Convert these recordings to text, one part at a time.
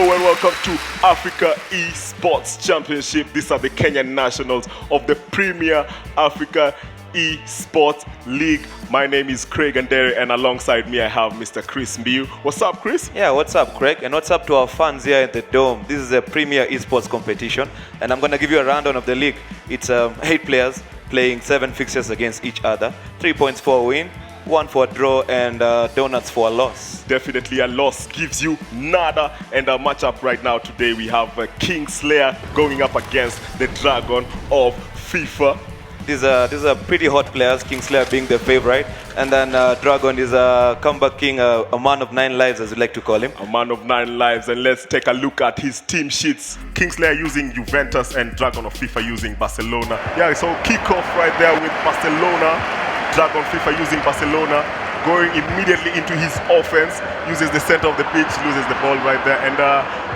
Hello and welcome to Africa Esports Championship. These are the Kenyan nationals of the Premier Africa Esports League. My name is Craig Andere, and alongside me I have Mr. Chris Mbiu. What's up, Chris? Yeah, what's up, Craig? And what's up to our fans here at the Dome? This is a Premier Esports competition, and I'm going to give you a rundown of the league. It's 8 players playing 7 fixtures against each other. 3 points for a win, 1 for a draw, and donuts for a loss. Definitely a loss gives you nada. And our matchup right now today, we have Kingslayer going up against the Dragon of FIFA. These are pretty hot players, Kingslayer being the favorite. And then Dragon is a comeback king, a man of 9 lives, as we like to call him. A man of 9 lives. And let's take a look at his team sheets. Kingslayer using Juventus and Dragon of FIFA using Barcelona. Yeah, so kick off right there with Barcelona. Dragon FIFA using Barcelona, going immediately into his offense, uses the center of the pitch, loses the ball right there. And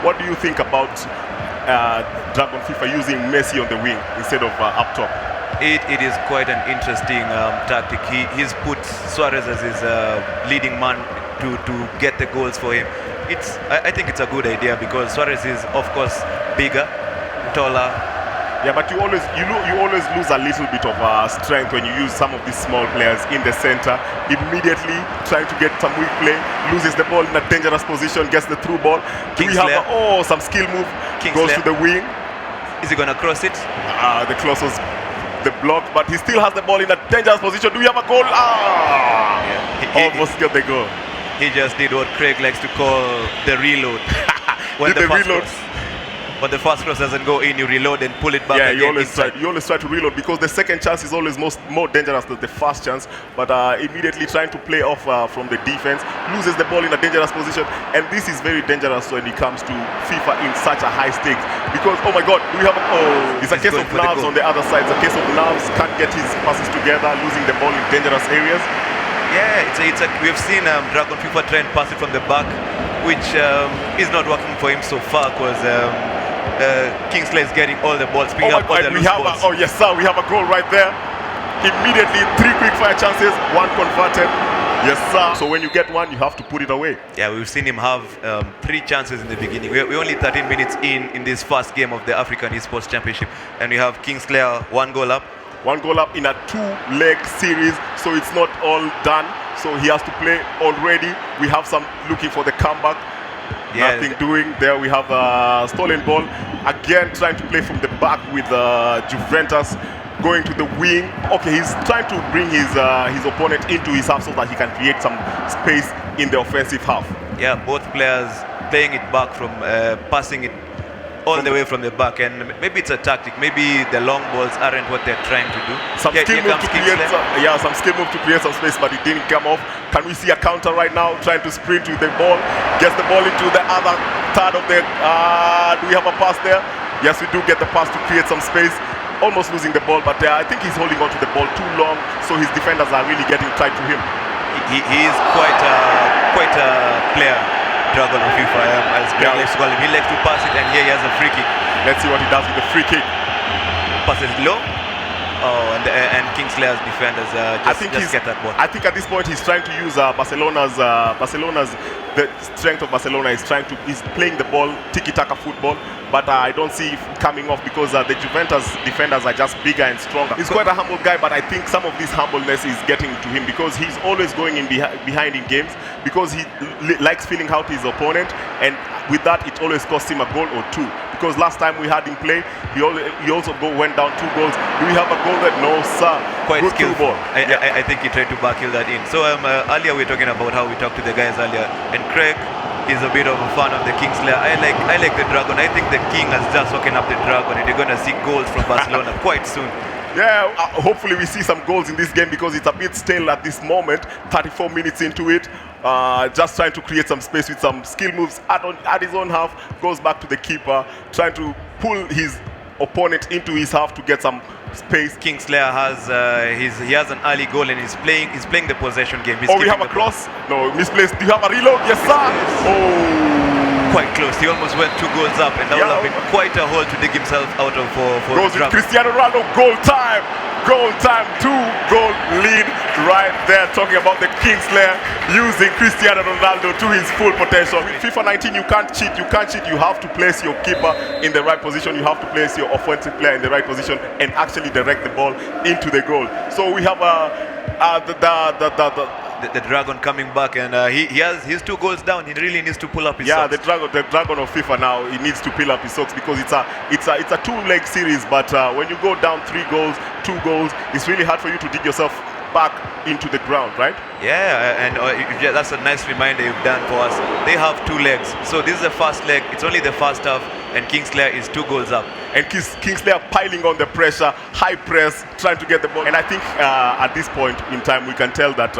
what do you think about Dragon FIFA using Messi on the wing instead of up top? It is quite an interesting tactic. He's put Suarez as his leading man to get the goals for him. I think it's a good idea because Suarez is, of course, bigger, taller. Yeah, but you always lose a little bit of strength when you use some of these small players in the center. Immediately trying to get some weak play, loses the ball in a dangerous position, gets the through ball. Do we have some skill move? Goes to the wing. Is he gonna cross it? The cross was the block, but he still has the ball in a dangerous position. Do we have a goal? Almost got the goal. He just did what Craig likes to call the reload. When the first cross doesn't go in, you reload and pull it back. Yeah, you always try to reload because the second chance is always more dangerous than the first chance. But immediately trying to play off from the defense, loses the ball in a dangerous position, and this is very dangerous when it comes to FIFA in such a high stakes. Because oh my God, we have it's a case of nerves on the other side. It's a case of nerves, can't get his passes together, losing the ball in dangerous areas. Yeah, we've seen Dragon FIFA try and pass it from the back, which is not working for him so far because. Kingslayer is getting all the balls, picking up all the loose balls. Oh yes sir, we have a goal right there. Immediately 3 quick fire chances, 1 converted. Yes sir. So when you get one, you have to put it away. Yeah, we've seen him have 3 chances in the beginning. We're only 13 minutes in this first game of the African Esports Championship, and we have Kingslayer 1 goal up. 1 goal up in a 2-leg series, so it's not all done. So he has to play already. We have some looking for the comeback. Yeah, nothing doing. There we have a stolen ball. Again, trying to play from the back with Juventus going to the wing. Okay, he's trying to bring his opponent into his half so that he can create some space in the offensive half. Yeah, both players playing it back from passing it all the way from the back, and maybe it's a tactic. Maybe the long balls aren't what they're trying to do. Some skill move to create some space, but it didn't come off. Can we see a counter right now? Trying to sprint with the ball, gets the ball into the other third of the. Do we have a pass there? Yes, we do get the pass to create some space. Almost losing the ball, but I think he's holding on to the ball too long, so his defenders are really getting tight to him. He is quite a player. Dragon of FIFA, as Craig likes to call him. He likes to pass it, and here he has a free kick. Let's see what he does with the free kick. Passes low. Oh, and Kingslayer's defenders just get that ball. I think at this point he's trying to use Barcelona's the strength of Barcelona is he's playing the ball, tiki-taka football, but I don't see it coming off because the Juventus defenders are just bigger and stronger. He's quite a humble guy, but I think some of this humbleness is getting to him because he's always going in behind in games because he likes feeling out his opponent, and with that it always costs him a goal or 2. Because last time we had him play, he also went down 2 goals. Do we have a goal there? No, sir. Quite skillful. I think he tried to backhill that in. So earlier we were talking about how we talked to the guys earlier, and Craig is a bit of a fan of the Kingslayer. I like the Dragon. I think the King has just woken up the Dragon, and you're going to see goals from Barcelona quite soon. Yeah, hopefully we see some goals in this game because it's a bit stale at this moment. 34 minutes into it. Just trying to create some space with some skill moves at his own half, goes back to the keeper, trying to pull his opponent into his half to get some space. Kingslayer has he has an early goal and he's playing the possession game. We have a cross. No, misplaced. Do you have a reload? Yes, sir. Yes. Oh, quite close. He almost went 2 goals up, and that would have been quite a hole to dig himself out of for goes with Cristiano Ronaldo. Goal time. 2-goal lead right there, talking about the Kingslayer using Cristiano Ronaldo to his full potential. With FIFA 19, you can't cheat. You have to place your keeper in the right position. You have to place your offensive player in the right position and actually direct the ball into the goal. So we have the Dragon coming back, and he has his 2 goals down. He really needs to pull up his socks. the Dragon of FIFA now, he needs to pull up his socks because it's a 2-leg series. But when you go down 3 goals, 2 goals, it's really hard for you to dig yourself back into the ground, right? Yeah, and that's a nice reminder you've done for us. They have 2 legs, so this is the first leg. It's only the first half, and Kingslayer is 2 goals up. And Kingslayer piling on the pressure, high press, trying to get the ball. And I think at this point in time, we can tell that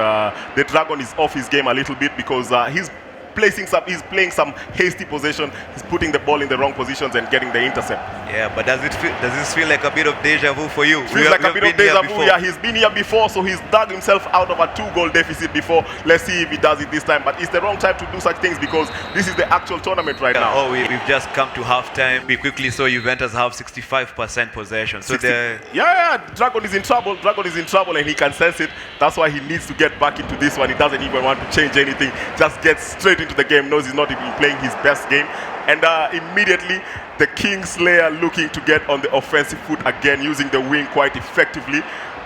the Dragon is off his game a little bit because he's playing some hasty possession. He's putting the ball in the wrong positions and getting the intercept. Yeah, but does this feel like a bit of deja vu for you? Feels like a bit of deja vu. Yeah, he's been here before, so he's dug himself out of a 2-goal deficit before. Let's see if he does it this time. But it's the wrong time to do such things because this is the actual tournament right now. Oh, we've just come to halftime. We quickly saw Juventus have 65% possession. So Dragon is in trouble. Dragon is in trouble, and he can sense it. That's why he needs to get back into this one. He doesn't even want to change anything. Just get straight into the game. Knows he's not even playing his best game. And immediately, the Kingslayer looking to get on the offensive foot again, using the wing quite effectively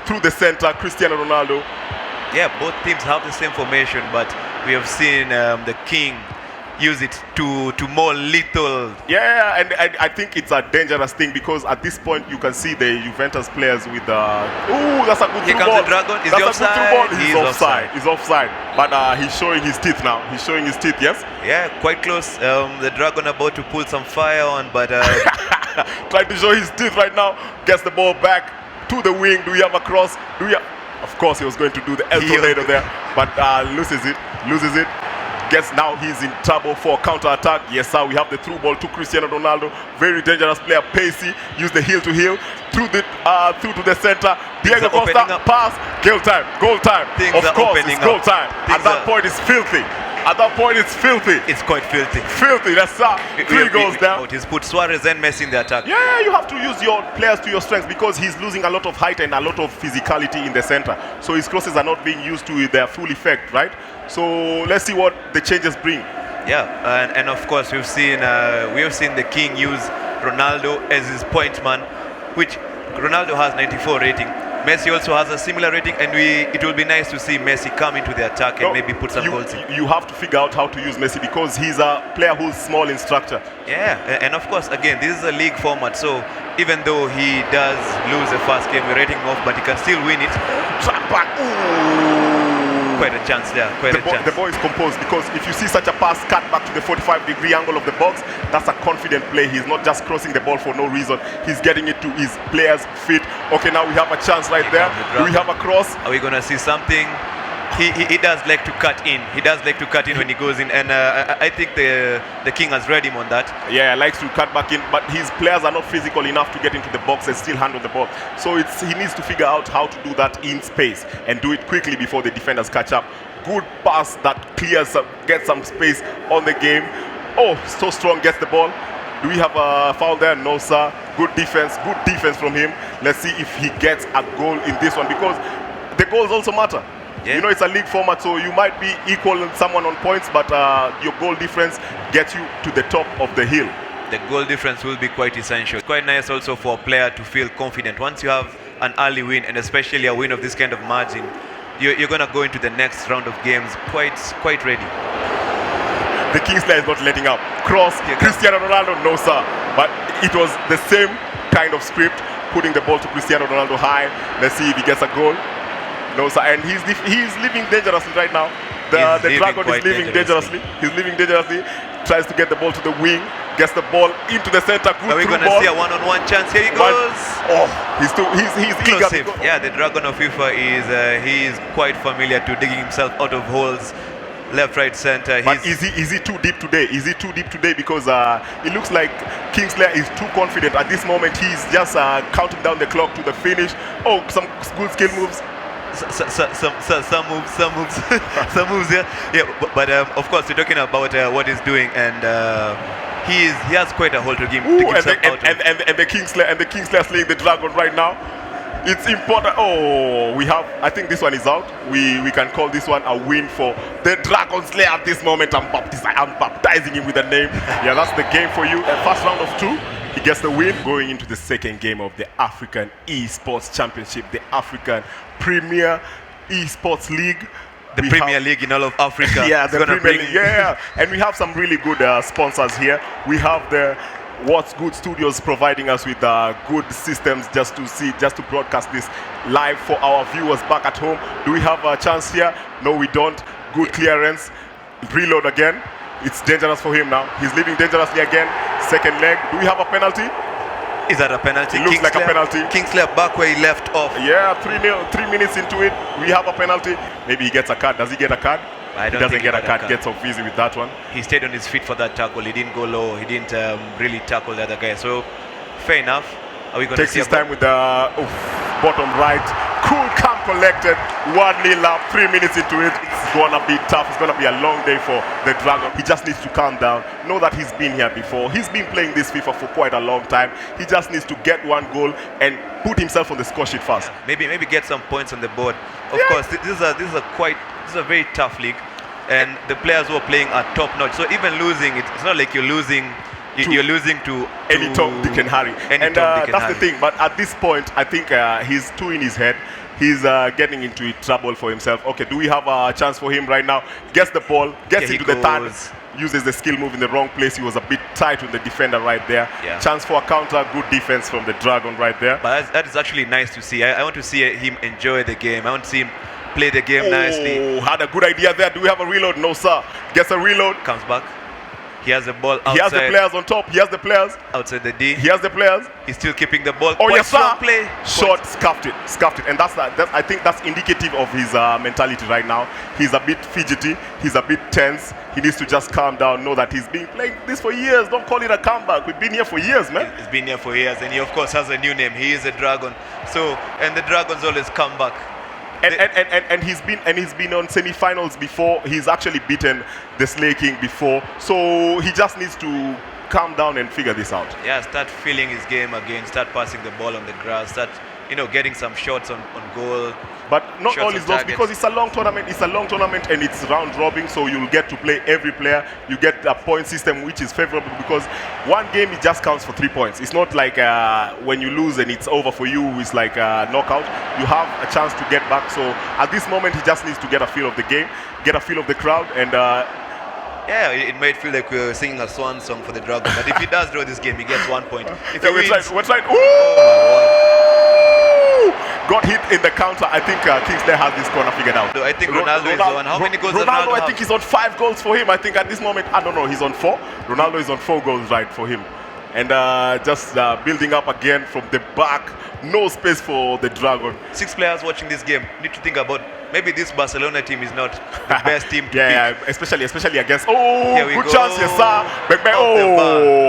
through the center. Cristiano Ronaldo. Yeah, both teams have the same formation, but we have seen the King use it to more lethal. Yeah, and I think it's a dangerous thing because at this point you can see the Juventus players with that's a good Here through comes ball. the Dragon. Is That's he a offside? good through ball. He's offside. He's offside. But he's showing his teeth now. He's showing his teeth, yes? Yeah, quite close. The Dragon about to pull some fire on, but trying to show his teeth right now. Gets the ball back to the wing. Do we have a cross? Of course he was going to do the El Tornado there, but loses it. Guess now he's in trouble for counter-attack. Yes, sir, we have the through ball to Cristiano Ronaldo. Very dangerous player, pacey. Use the heel to heel. Through to the center. Diego Costa, pass. Goal time. Of course, it's goal time. At that point, it's filthy. It's quite filthy. That's 3 goals down. He's put Suarez and Messi in the attack. Yeah, you have to use your players to your strengths because he's losing a lot of height and a lot of physicality in the center. So his crosses are not being used to their full effect, right? So let's see what the changes bring. Yeah, and of course we have seen the King use Ronaldo as his point man, which Ronaldo has 94 rating. Messi also has a similar rating, and it will be nice to see Messi come into the attack and maybe put some goals in. You have to figure out how to use Messi because he's a player who's small in structure. Yeah, and of course, again, this is a league format, so even though he does lose the first game, we're rating him off, but he can still win it. Track back. Ooh. Quite a chance there. The ball is composed because if you see such a pass cut back to the 45-degree angle of the box, that's a confident play. He's not just crossing the ball for no reason. He's getting it to his player's feet. Okay, now we have a chance right there. Do we have a cross? Are we going to see something? He does like to cut in. He does like to cut in when he goes in, and I think the King has read him on that. Yeah, likes to cut back in, but his players are not physical enough to get into the box and still handle the ball. So he needs to figure out how to do that in space and do it quickly before the defenders catch up. Good pass that clears, gets some space on the game. Oh, so strong, gets the ball. Do we have a foul there? No, sir. Good defense from him. Let's see if he gets a goal in this one because the goals also matter. Yeah. You know, it's a league format, so you might be equal someone on points, but your goal difference gets you to the top of the hill. The goal difference will be quite essential. It's quite nice also for a player to feel confident. Once you have an early win, and especially a win of this kind of margin, you're going to go into the next round of games quite ready. The Kingslayer is not letting up. Cross, Cristiano Ronaldo, no sir. But it was the same kind of script, putting the ball to Cristiano Ronaldo high. Let's see if he gets a goal. No, sir, and he's living dangerously right now. The Dragon is living dangerously. He's living dangerously. Tries to get the ball to the wing. Gets the ball into the center. Good. Are we going to see a one-on-one chance? Here he goes. He's eager. Yeah, the Dragon of FIFA is quite familiar to digging himself out of holes. Left, right, center. But is he too deep today? Because it looks like Kingslayer is too confident at this moment. He's just counting down the clock to the finish. Oh, some good skill moves. Some moves here. Yeah, but of course we're talking about what he's doing, and he has quite a hold to give himself out. And the Kingslayer slaying the Dragon right now. It's important. Oh, we have. I think this one is out. We can call this one a win for the Dragon Slayer at this moment. I'm baptizing him with a name. Yeah, that's the game for you. First round of 2. He gets the win. Going into the second game of the African Esports Championship, the African Premier Esports League. The Premier League in all of Africa. Yeah, the Premier League. Yeah, and we have some really good sponsors here. We have the What's Good Studios providing us with good systems just to broadcast this live for our viewers back at home. Do we have a chance here? No, we don't. Good clearance. Reload again. It's dangerous for him now. He's leaving dangerously again. Second leg. Do we have a penalty? Is that a penalty? It looks like a penalty. Kingslayer back where he left off. Yeah, 3 minutes into it, we have a penalty. Maybe he gets a card. Does he get a card? I don't he doesn't think get a card. Gets off easy with that one. He stayed on his feet for that tackle. He didn't go low. He didn't really tackle the other guy. So, fair enough. Are we going to see his time with the bottom right. Cool, calm, collected. 1-0 up. 3 minutes into it. It's gonna be tough. It's gonna be a long day for the Dragon. He just needs to calm down. Know that he's been here before. He's been playing this FIFA for quite a long time. He just needs to get one goal and put himself on the score sheet fast. Maybe get some points on the board. Of course, this is a very tough league, and the players who are playing are top notch. So even losing, it's not like you're losing. You're losing to any Tom, Dick and Harry. And that's the thing. But at this point, I think he's too in his head. He's getting into trouble for himself. Okay, do we have a chance for him right now? Gets the ball, gets into the third, uses the skill move in the wrong place. He was a bit tight with the defender right there. Yeah. Chance for a counter, good defense from the Dragon right there. But that is actually nice to see. I want to see him enjoy the game. I want to see him play the game nicely. Had a good idea there. Do we have a reload? No, sir. Gets a reload. Comes back. He has the ball outside. He has the players on top. He has the players. Outside the D. He has the players. He's still keeping the ball. Oh, yes, sir. Play. Shot, scuffed it. And I think that's indicative of his mentality right now. He's a bit fidgety. He's a bit tense. He needs to just calm down. Know that he's been playing this for years. Don't call it a comeback. We've been here for years, man. He's been here for years. And he, of course, has a new name. He is a Dragon. So, and the Dragons always come back. And he's been on semi-finals before. He's actually beaten the Slay King before. So he just needs to calm down and figure this out. Yeah, start feeling his game again. Start passing the ball on the grass. Start, getting some shots on goal. But not all is lost because it's a long tournament. It's a long tournament and it's round robin, so you'll get to play every player. You get a point system which is favorable because one game it just counts for 3 points. It's not like when you lose and it's over for you. It's like a knockout. You have a chance to get back. So at this moment, he just needs to get a feel of the game, get a feel of the crowd, and. Yeah, it might feel like we're singing a swan song for the Dragon, but if he does draw this game, he gets 1 point. If he wins, we're trying. Ooh! Got hit in the counter. I think Kingslayer has this corner figured out. I think Ronaldo is on. How many goals does Ronaldo I think he's on 5 goals for him. I think at this moment, I don't know, he's on 4. Ronaldo is on 4 goals right for him. And just building up again from the back. No space for the Dragon. 6 players watching this game need to think about maybe this Barcelona team is not the best team to pick. Especially against. Oh, good chance, yes, sir.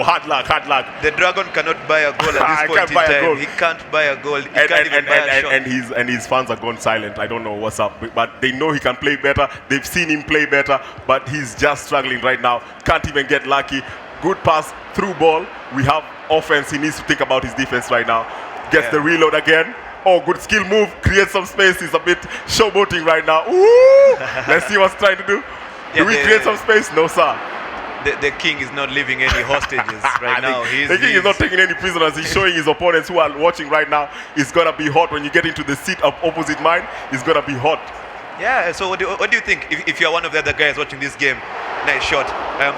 Hard luck. The Dragon cannot buy a goal at this point in time. He can't buy a goal. He can't even buy a shot. And his fans are gone silent. I don't know what's up, but they know he can play better. They've seen him play better, but he's just struggling right now. Can't even get lucky. Good pass, through ball. We have offense. He needs to think about his defense right now. Gets the reload again. Oh, good skill move. Creates some space. He's a bit showboating right now. Ooh! Let's see what's trying to do. Do we create some space? No, sir. The king is not leaving any hostages right now. The king is not taking any prisoners. He's showing his opponents who are watching right now. It's going to be hot. When you get into the seat of opposite mine, it's going to be hot. Yeah, so what do you think? If you're one of the other guys watching this game, nice shot.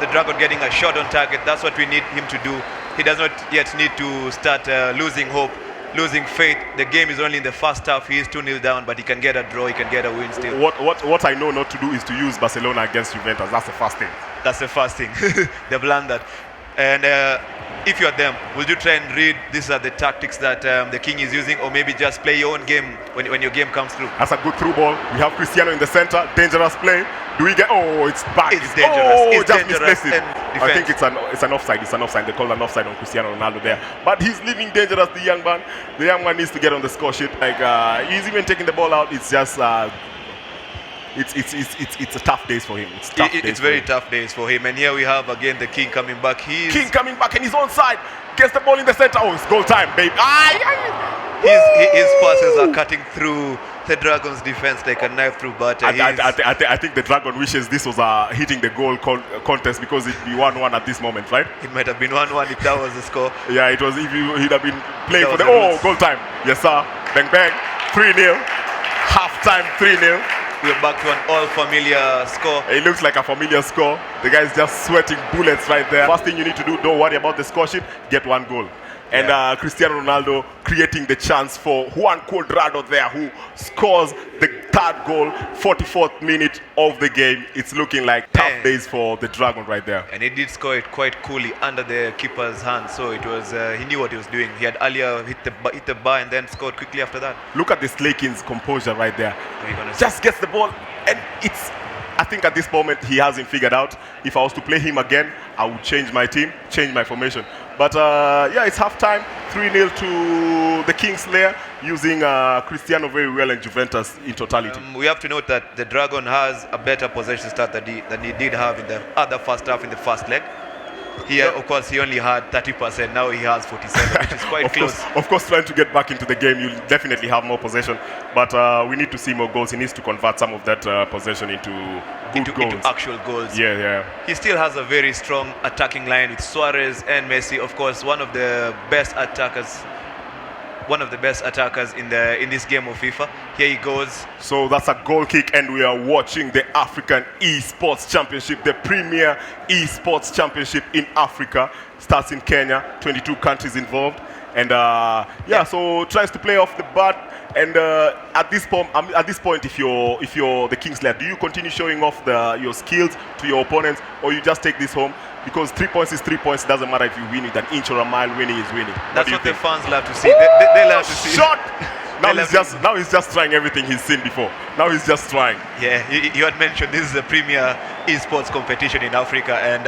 The Dragon getting a shot on target. That's what we need him to do. He does not yet need to start losing hope, losing faith. The game is only in the first half. He is 2-0 down, but he can get a draw. He can get a win still. What I know not to do is to use Barcelona against Juventus. That's the first thing. That's the first thing. They've learned that. And if you're them, will you try and read these are the tactics that the king is using, or maybe just play your own game when your game comes through? That's a good through ball. We have Cristiano in the center. Dangerous play. Do we get? Oh, it's back. It's dangerous. Oh, it's just dangerous. misplaced it. I think it's an offside. It's an offside. They call an offside on Cristiano Ronaldo there. But he's leaving dangerous. The young man. The young man needs to get on the score sheet. Like he's even taking the ball out. It's just. It's a tough days for him. It's very tough days for him. And here we have again the king coming back. King coming back and he's onside. Gets the ball in the center. Oh, it's goal time, baby. his passes are cutting through the Dragons' defense like a knife through butter. I think the Dragon wishes this was hitting the goal contest because it'd be 1-1 at this moment, right? It might have been 1-1 if that was the score. Yeah, it was. If he'd have been playing That for the was the goal time. Yes, sir. Bang bang. 3-0. Half-time 3-0. We're back to an all-familiar score. It looks like a familiar score. The guy's just sweating bullets right there. First thing you need to do, don't worry about the score sheet, get one goal. And Cristiano Ronaldo creating the chance for Juan Cuadrado there, who scores the third goal, 44th minute of the game. It's looking like tough days for the Dragon right there. And he did score it quite coolly under the keeper's hand, so it was he knew what he was doing. He had earlier hit the bar and then scored quickly after that. Look at the Slakin's composure right there. Gonna just gets the ball, and it's. I think at this moment he hasn't figured out. If I was to play him again, I would change my team, change my formation. But yeah, it's halftime, 3-0 to the Kingslayer, using Cristiano very well and Juventus in totality. We have to note that the Dragon has a better possession start than he did have in the other first half in the first leg. Of course, he only had 30%. Now he has 47%, which is quite close. Of course, trying to get back into the game, you'll definitely have more possession. But we need to see more goals. He needs to convert some of that possession into good goals. Into actual goals. Yeah. He still has a very strong attacking line with Suarez and Messi. Of course, one of the best attackers in this game of FIFA. Here he goes. So that's a goal kick, and we are watching the African Esports Championship, the premier Esports Championship in Africa. Starts in Kenya, 22 countries involved, and so tries to play off the bat. And at this point, if you're the Kingslayer, do you continue showing off your skills to your opponents, or you just take this home? Because 3 points is 3 points. It doesn't matter if you win it an inch or a mile. Winning is winning. That's what the fans love to see. They love to see. Shot. Now he's just trying everything he's seen before. Now he's just trying. Yeah, you had mentioned this is a premier esports competition in Africa, and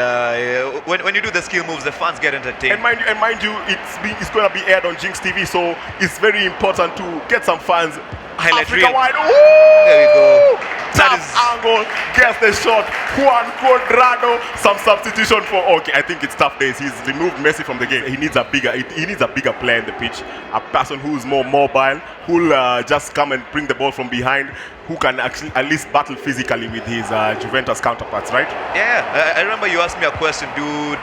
when you do the skill moves, the fans get entertained. And mind you, it's going to be aired on Jinx TV, so it's very important to get some fans. Highlight Africa reel. wide. There we go. Tough angle, gets the shot. Juan Cuadrado, some substitution for. Okay, I think it's tough days. He's removed Messi from the game. He needs a bigger player in the pitch, a person who's more mobile, who'll just come and bring the ball from behind, who can actually at least battle physically with his Juventus counterparts, right? Yeah, I remember you asked me a question.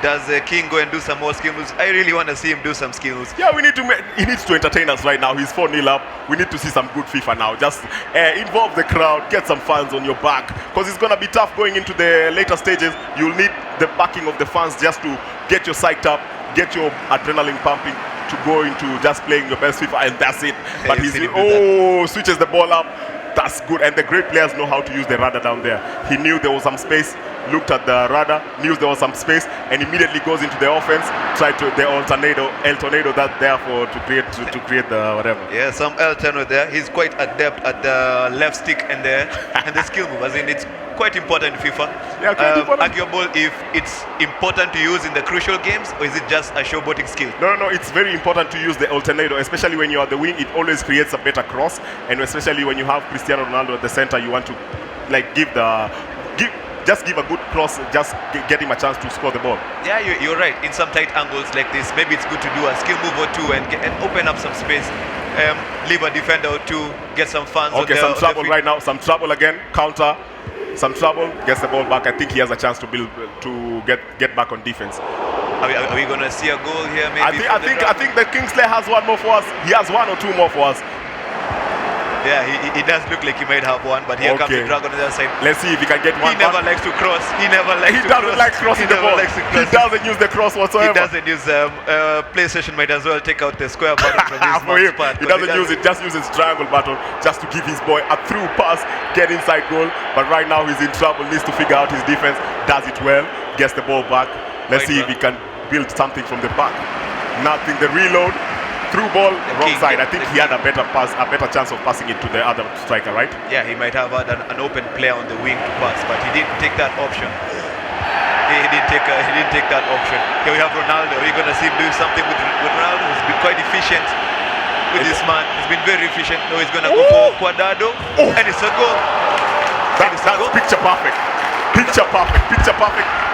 Does King go and do some more skill moves? I really want to see him do some skill moves. Yeah, he needs to entertain us right now. He's 4-0 up. We need to see some good FIFA now. Just involve the crowd, get some fans on your back, because it's going to be tough going into the later stages. You'll need the backing of the fans just to get you psyched up, get your adrenaline pumping, to go into just playing your best FIFA, and that's it. But switches the ball up. That's good, and the great players know how to use the radar down there. He knew there was some space, looked at the radar, knew there was some space, and immediately goes into the offense, tried to the El Tornado that there for to create the whatever. Yeah, some El Tornado there. He's quite adept at the left stick and the skill move. As in, it's quite important in FIFA. Yeah, quite important. Arguable if it's important to use in the crucial games, or is it just a showboating skill? No, it's very important to use the alternado, especially when you're at the wing. It always creates a better cross, and especially when you have Cristiano Ronaldo at the center, you want to give a good cross, just get him a chance to score the ball. Yeah, you're right. In some tight angles like this, maybe it's good to do a skill move or two and open up some space. Leave a defender or two, get some fans. Okay, some trouble right now. Some trouble again. Counter. Some trouble. Gets the ball back. I think he has a chance to get back on defense. Are we gonna see a goal here? Maybe. I think the Kingslayer has one more for us. He has one or two more for us. Yeah, he does look like he might have one, but here comes the Dragon on the other side. Let's see if he can get one. He never likes to cross. He doesn't like crossing the ball. He doesn't use the cross whatsoever. He doesn't use PlayStation. Might as well take out the square button from his mouse pad. He doesn't use it. Just uses triangle button just to give his boy a through pass, get inside goal. But right now he's in trouble. Needs to figure out his defense. Does it well. Gets the ball back. Let's see if he can build something from the back. Nothing. The reload. Through ball, wrong side. I think he had a better chance of passing it to the other striker, right? Yeah, he might have had an open player on the wing to pass, but he didn't take that option. He didn't take that option. Here we have Ronaldo. We're gonna see him do something with Ronaldo. He's been quite efficient with this man. He's been very efficient. Now he's gonna go for Cuadrado, and it's a goal. That's picture perfect. Picture perfect.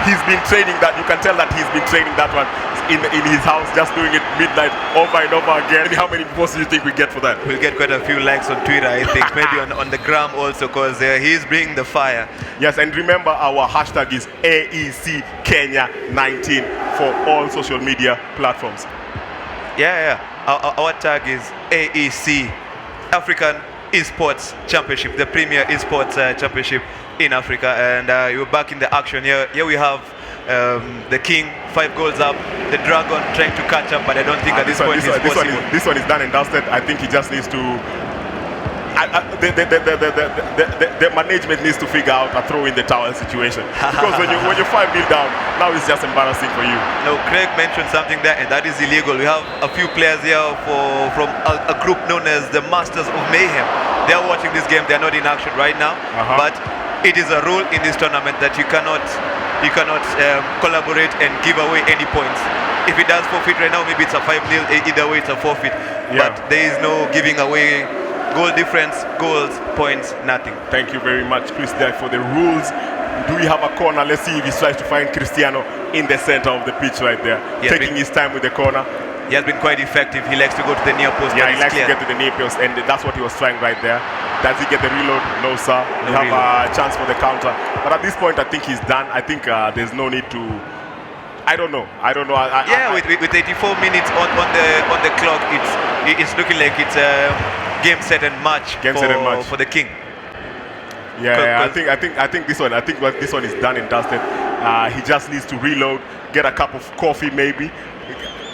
He's been training that. You can tell that he's been training that one. in his house, just doing it midnight over and over again. How many posts do you think we get for that? We'll get quite a few likes on Twitter, I think. Maybe on the gram also, because he's bringing the fire. Yes, and remember our hashtag is AEC Kenya 19 for all social media platforms. Yeah. Our tag is AEC, African Esports Championship, the premier Esports Championship in Africa. And you're back in the action here. Here we have the King, 5 goals up. The Dragon trying to catch up, but I don't think at this point it's possible. This one is done and dusted. I think he just needs to... the management needs to figure out a throw in the towel situation. Because when you're 5-0 down, now it's just embarrassing for you. No, Craig mentioned something there, and that is illegal. We have a few players here from a group known as the Masters of Mayhem. They are watching this game. They are not in action right now, but it is a rule in this tournament that you cannot collaborate and give away any points. If it does forfeit right now, maybe it's a 5-0. Either way, it's a forfeit. But there is no giving away goal difference, goals, points, nothing. Thank you very much, Chris, there for the rules. Do we have a corner? Let's see if he tries to find Cristiano in the center of the pitch right there, taking his time with the corner. He has been quite effective. He likes to go to the near post. Yeah, he likes to get to the near post, and that's what he was trying right there. Does he get the reload? No, sir. We have a chance for the counter. But at this point, I think he's done. I think there's no need to... I don't know. With 84 minutes on the clock, it's looking like it's game set and match for the King. Yeah, I think this one is done and dusted. He just needs to reload, get a cup of coffee maybe.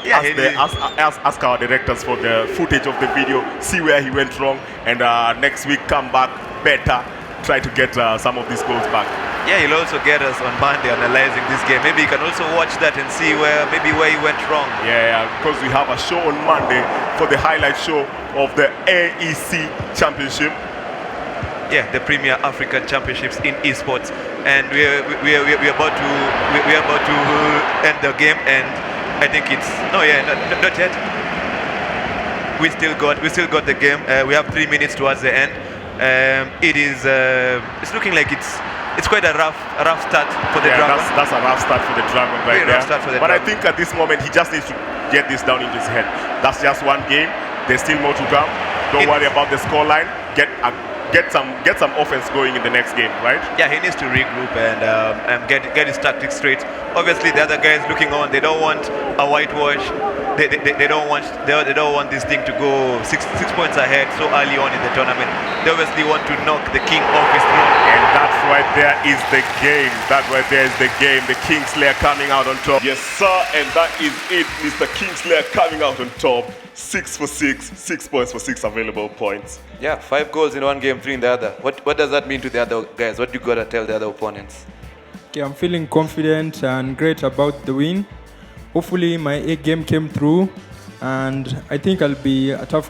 Ask our directors for the footage of the video, see where he went wrong, and next week come back better, try to get some of these goals back. Yeah, he'll also get us on Monday analyzing this game. Maybe you can also watch that and see where he went wrong. Yeah, because we have a show on Monday for the highlight show of the AEC Championship. Yeah, the Premier African Championships in esports, and we're about to end the game, and I think it's not yet. We still got the game. We have 3 minutes towards the end. It's looking like it's quite a rough start for the Dragon. That's a rough start for the Dragon right there. But I think at this moment he just needs to get this down into his head. That's just one game. There's still more to come. Don't worry about the scoreline. Get some offense going in the next game, right? Yeah, he needs to regroup and get his tactics straight. Obviously, the other guys looking on, they don't want a whitewash. They don't want this thing to go six points ahead so early on in the tournament. They obviously want to knock the King off his throne. And that right there is the game. That right there is the game. The Kingslayer coming out on top. Yes, sir. And that is it. Mr. Kingslayer coming out on top. 6 for 6, 6 points for 6 available points. Yeah, 5 goals in one game, 3 in the other. What does that mean to the other guys? What do you gotta tell the other opponents? Okay, I'm feeling confident and great about the win. Hopefully my A game came through, and I think I'll be a tough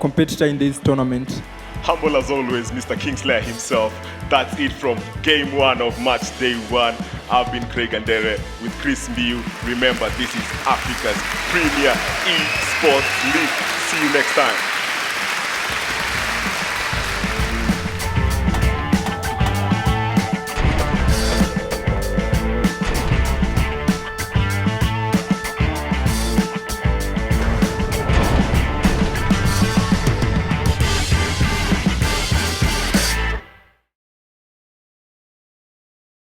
competitor in this tournament. Humble as always, Mr. Kingslayer himself. That's it from game 1 of match day 1. I've been Craig Andere with Chris Mbiu. Remember, this is Africa's Premier Esports League. See you next time.